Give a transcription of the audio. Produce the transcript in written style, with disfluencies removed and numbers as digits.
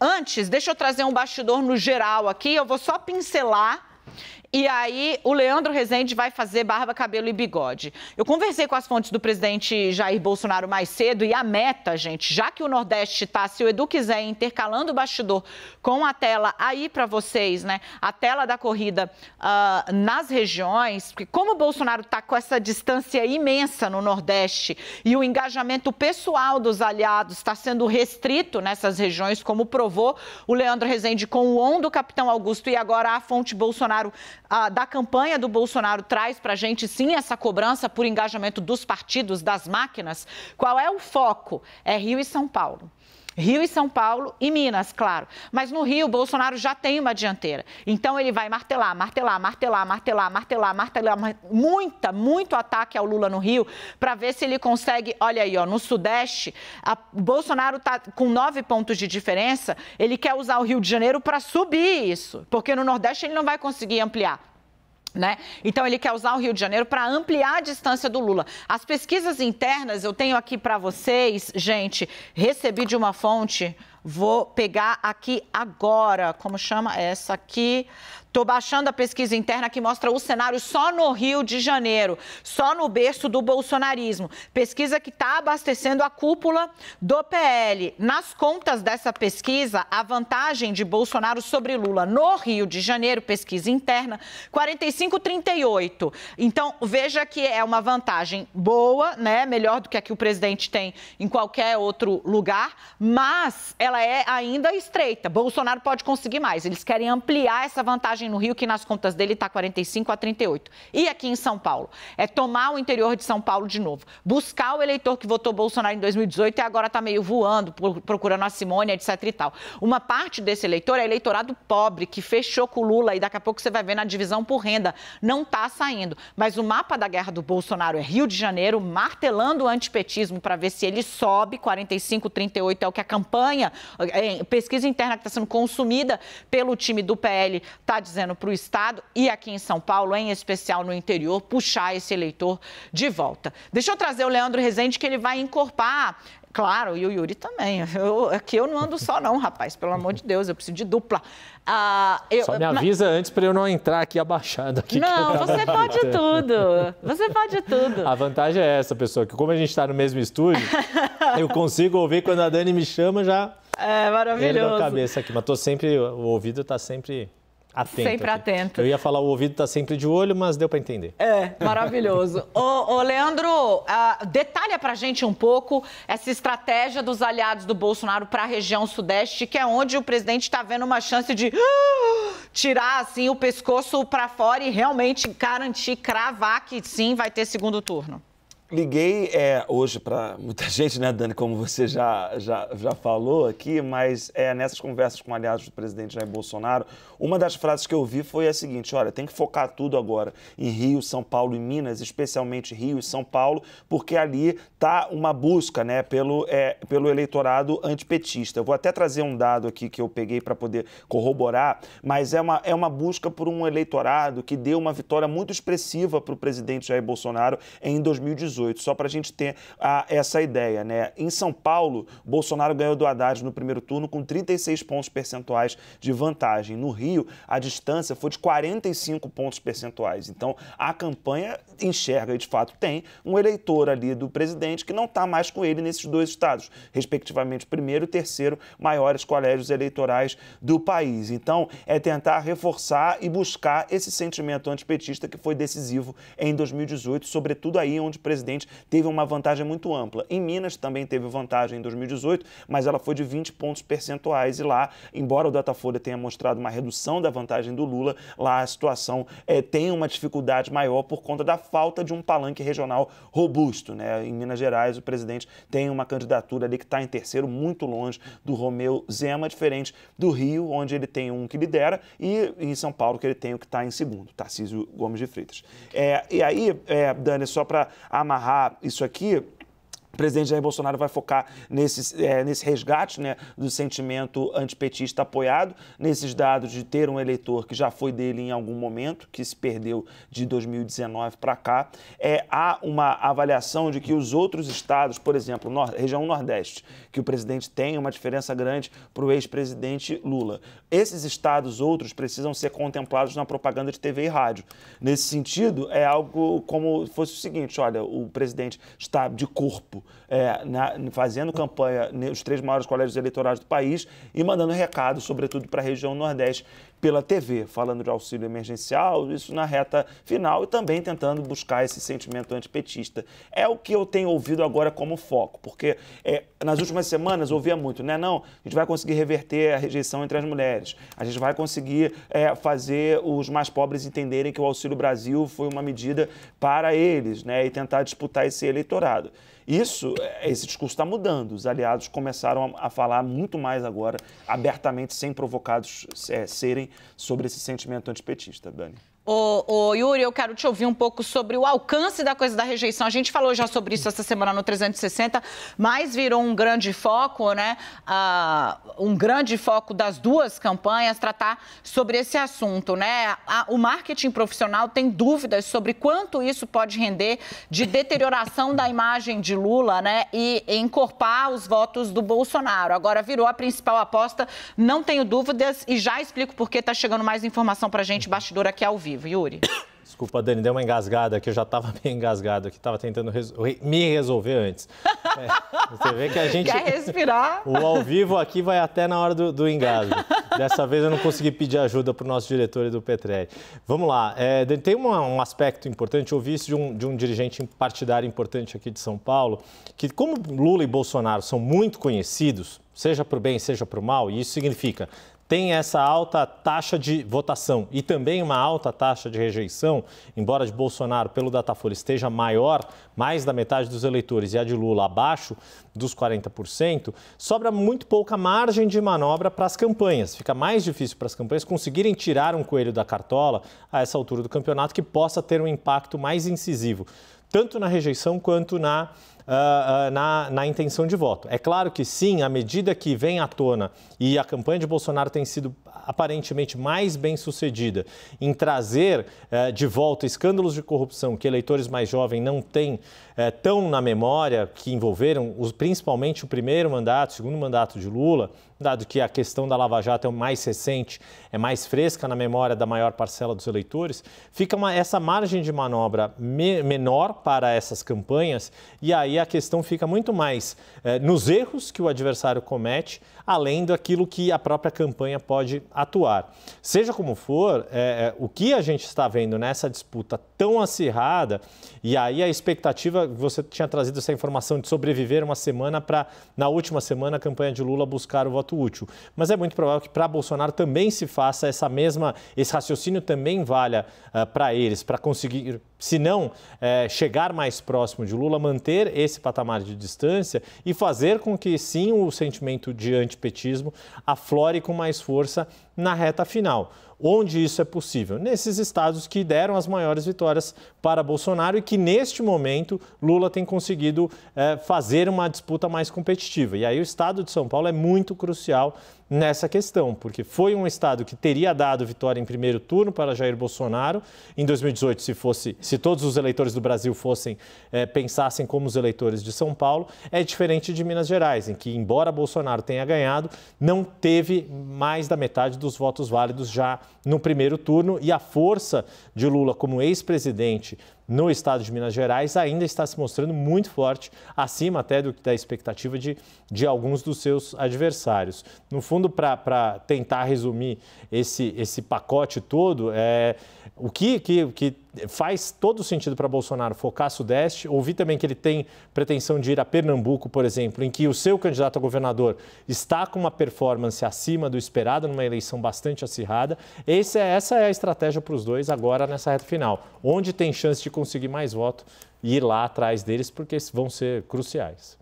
Antes, deixa eu trazer um bastidor no geral aqui, eu vou só pincelar. E aí, o Leandro Rezende vai fazer barba, cabelo e bigode. Eu conversei com as fontes do presidente Jair Bolsonaro mais cedo e a meta, gente, já que o Nordeste está, se o Edu quiser, intercalando o bastidor com a tela aí para vocês, né? A tela da corrida nas regiões, porque como o Bolsonaro está com essa distância imensa no Nordeste e o engajamento pessoal dos aliados está sendo restrito nessas regiões, como provou o Leandro Rezende com o on do Capitão Augusto e agora a fonte Bolsonaro da campanha do Bolsonaro traz para a gente, sim, essa cobrança por engajamento dos partidos, das máquinas. Qual é o foco? É Rio e São Paulo. Rio e São Paulo e Minas, claro. Mas no Rio, o Bolsonaro já tem uma dianteira. Então, ele vai martelar, muito ataque ao Lula no Rio, para ver se ele consegue, olha aí, ó, no Sudeste, o Bolsonaro está com 9 pontos de diferença, ele quer usar o Rio de Janeiro para subir isso, porque no Nordeste ele não vai conseguir ampliar. Né? Então, ele quer usar o Rio de Janeiro para ampliar a distância do Lula. As pesquisas internas, eu tenho aqui para vocês, gente, recebi de uma fonte, vou pegar aqui agora, como chama essa aqui? Estou baixando a pesquisa interna que mostra o cenário só no Rio de Janeiro, só no berço do bolsonarismo. Pesquisa que está abastecendo a cúpula do PL. Nas contas dessa pesquisa, a vantagem de Bolsonaro sobre Lula no Rio de Janeiro, pesquisa interna, 45-38. Então, veja que é uma vantagem boa, né? Melhor do que a que o presidente tem em qualquer outro lugar, mas ela é ainda estreita. Bolsonaro pode conseguir mais. Eles querem ampliar essa vantagem no Rio, que nas contas dele está 45-38. E aqui em São Paulo? É tomar o interior de São Paulo de novo. Buscar o eleitor que votou Bolsonaro em 2018 e agora está meio voando, procurando a Simone, etc e tal. Uma parte desse eleitor é eleitorado pobre, que fechou com o Lula e daqui a pouco você vai ver na divisão por renda. Não está saindo. Mas o mapa da guerra do Bolsonaro é Rio de Janeiro, martelando o antipetismo para ver se ele sobe. 45-38 é o que a campanha, pesquisa interna que está sendo consumida pelo time do PL está dizendo para o Estado e aqui em São Paulo, em especial no interior, puxar esse eleitor de volta. Deixa eu trazer o Leandro Rezende, que ele vai encorpar, claro, e o Yuri também. Aqui eu não ando só não, rapaz, pelo amor de Deus, eu preciso de dupla. Só me avisa antes para eu não entrar aqui abaixado. Aqui não, você pode tudo. Você pode tudo. A vantagem é essa, pessoal, que como a gente está no mesmo estúdio, eu consigo ouvir quando a Dani me chama já. É maravilhoso. Na cabeça aqui, mas tô sempre, o ouvido está sempre atento. Sempre aqui. atento. Eu ia falar o ouvido está sempre de olho, mas deu para entender. É, maravilhoso. Ô, Leandro, detalha pra gente um pouco essa estratégia dos aliados do Bolsonaro para a região Sudeste, que é onde o presidente está vendo uma chance de tirar assim o pescoço para fora e realmente garantir, cravar que sim, vai ter segundo turno. Liguei hoje para muita gente, né, Dani, como você já falou aqui, mas nessas conversas com aliados do presidente Jair Bolsonaro, uma das frases que eu vi foi a seguinte: olha, tem que focar tudo agora em Rio, São Paulo e Minas, especialmente Rio e São Paulo, porque ali está uma busca, né, pelo eleitorado antipetista. Eu vou até trazer um dado aqui que eu peguei para poder corroborar, mas é uma busca por um eleitorado que deu uma vitória muito expressiva para o presidente Jair Bolsonaro em 2018. Só para a gente ter essa ideia, né? Em São Paulo, Bolsonaro ganhou do Haddad no primeiro turno com 36 pontos percentuais de vantagem. No Rio, a distância foi de 45 pontos percentuais. Então, a campanha enxerga e, de fato, tem um eleitor ali do presidente que não está mais com ele nesses dois estados, respectivamente, o primeiro e o terceiro maiores colégios eleitorais do país. Então, é tentar reforçar e buscar esse sentimento antipetista que foi decisivo em 2018, sobretudo aí onde o presidente teve uma vantagem muito ampla. Em Minas também teve vantagem em 2018, mas ela foi de 20 pontos percentuais e lá, embora o Datafolha tenha mostrado uma redução da vantagem do Lula, lá a situação tem uma dificuldade maior por conta da falta de um palanque regional robusto, né? Em Minas Gerais, o presidente tem uma candidatura ali que está em terceiro, muito longe do Romeu Zema, diferente do Rio, onde ele tem um que lidera, e em São Paulo, que ele tem o que está em segundo, Tarcísio Gomes de Freitas. E aí, Dani, só para amarrar isso aqui, presidente Jair Bolsonaro vai focar nesse resgate, né, do sentimento antipetista apoiado, nesses dados de ter um eleitor que já foi dele em algum momento, que se perdeu de 2019 para cá. Há uma avaliação de que os outros estados, por exemplo, região Nordeste, que o presidente tem uma diferença grande para o ex-presidente Lula. Esses estados outros precisam ser contemplados na propaganda de TV e rádio. Nesse sentido, é algo como fosse o seguinte, olha, o presidente está de corpo fazendo campanha nos 3 maiores colégios eleitorais do país e mandando recado, sobretudo para a região Nordeste, pela TV, falando de auxílio emergencial, isso na reta final e também tentando buscar esse sentimento antipetista. É o que eu tenho ouvido agora como foco, porque nas últimas semanas ouvia muito, né? Não, a gente vai conseguir reverter a rejeição entre as mulheres, a gente vai conseguir fazer os mais pobres entenderem que o Auxílio Brasil foi uma medida para eles, né? E tentar disputar esse eleitorado. Esse discurso está mudando. Os aliados começaram a falar muito mais agora, abertamente, sem provocados serem, sobre esse sentimento antipetista, Dani. Ô, Yuri, eu quero te ouvir um pouco sobre o alcance da coisa da rejeição. A gente falou já sobre isso essa semana no 360, mas virou um grande foco, né? Um grande foco das duas campanhas tratar sobre esse assunto, né? O marketing profissional tem dúvidas sobre quanto isso pode render de deterioração da imagem de Lula, né? E encorpar os votos do Bolsonaro. Agora virou a principal aposta, não tenho dúvidas e já explico por que está chegando mais informação para a gente, bastidor aqui ao vivo. Yuri. Desculpa, Dani, deu uma engasgada aqui, eu já estava bem engasgado aqui, estava tentando me resolver antes. Você vê que a gente... Quer respirar? O ao vivo aqui vai até na hora do engasgo. Dessa vez eu não consegui pedir ajuda para o nosso diretor e do Petrelli. Vamos lá, tem um aspecto importante, eu ouvi isso de um dirigente partidário importante aqui de São Paulo, que como Lula e Bolsonaro são muito conhecidos, seja para o bem, seja para o mal, e isso significa... tem essa alta taxa de votação e também uma alta taxa de rejeição, embora de Bolsonaro, pelo Datafolha, esteja maior, mais da metade dos eleitores, e a de Lula abaixo dos 40%, sobra muito pouca margem de manobra para as campanhas. Fica mais difícil para as campanhas conseguirem tirar um coelho da cartola a essa altura do campeonato que possa ter um impacto mais incisivo, tanto na rejeição quanto na intenção de voto. É claro que sim, à medida que vem à tona e a campanha de Bolsonaro tem sido aparentemente mais bem sucedida em trazer de volta escândalos de corrupção que eleitores mais jovens não têm tão na memória, que envolveram principalmente o primeiro mandato, o segundo mandato de Lula, dado que a questão da Lava Jato é mais recente, é mais fresca na memória da maior parcela dos eleitores, fica essa margem de manobra menor para essas campanhas e aí a questão fica muito mais nos erros que o adversário comete, além daquilo que a própria campanha pode atuar. Seja como for, o que a gente está vendo nessa disputa tão acirrada, e aí a expectativa, você tinha trazido essa informação de sobreviver uma semana para, na última semana, a campanha de Lula buscar o voto útil. Mas é muito provável que para Bolsonaro também se faça esse raciocínio também valha para eles, para conseguir, se não chegar mais próximo de Lula, manter esse patamar de distância e fazer com que sim o sentimento de antipetismo aflore com mais força na reta final. Onde isso é possível? Nesses estados que deram as maiores vitórias para Bolsonaro e que, neste momento, Lula tem conseguido fazer uma disputa mais competitiva. E aí o estado de São Paulo é muito crucial nessa questão, porque foi um estado que teria dado vitória em primeiro turno para Jair Bolsonaro em 2018, se todos os eleitores do Brasil pensassem como os eleitores de São Paulo. É diferente de Minas Gerais, em que, embora Bolsonaro tenha ganhado, não teve mais da metade dos votos válidos já no primeiro turno, e a força de Lula como ex-presidente no estado de Minas Gerais ainda está se mostrando muito forte, acima até da expectativa de alguns dos seus adversários. No fundo, para tentar resumir esse pacote todo, o que faz todo sentido para Bolsonaro focar Sudeste. Ouvi também que ele tem pretensão de ir a Pernambuco, por exemplo, em que o seu candidato a governador está com uma performance acima do esperado numa eleição bastante acirrada. Essa é a estratégia para os dois agora nessa reta final, onde tem chance de conseguir mais voto e ir lá atrás deles, porque vão ser cruciais.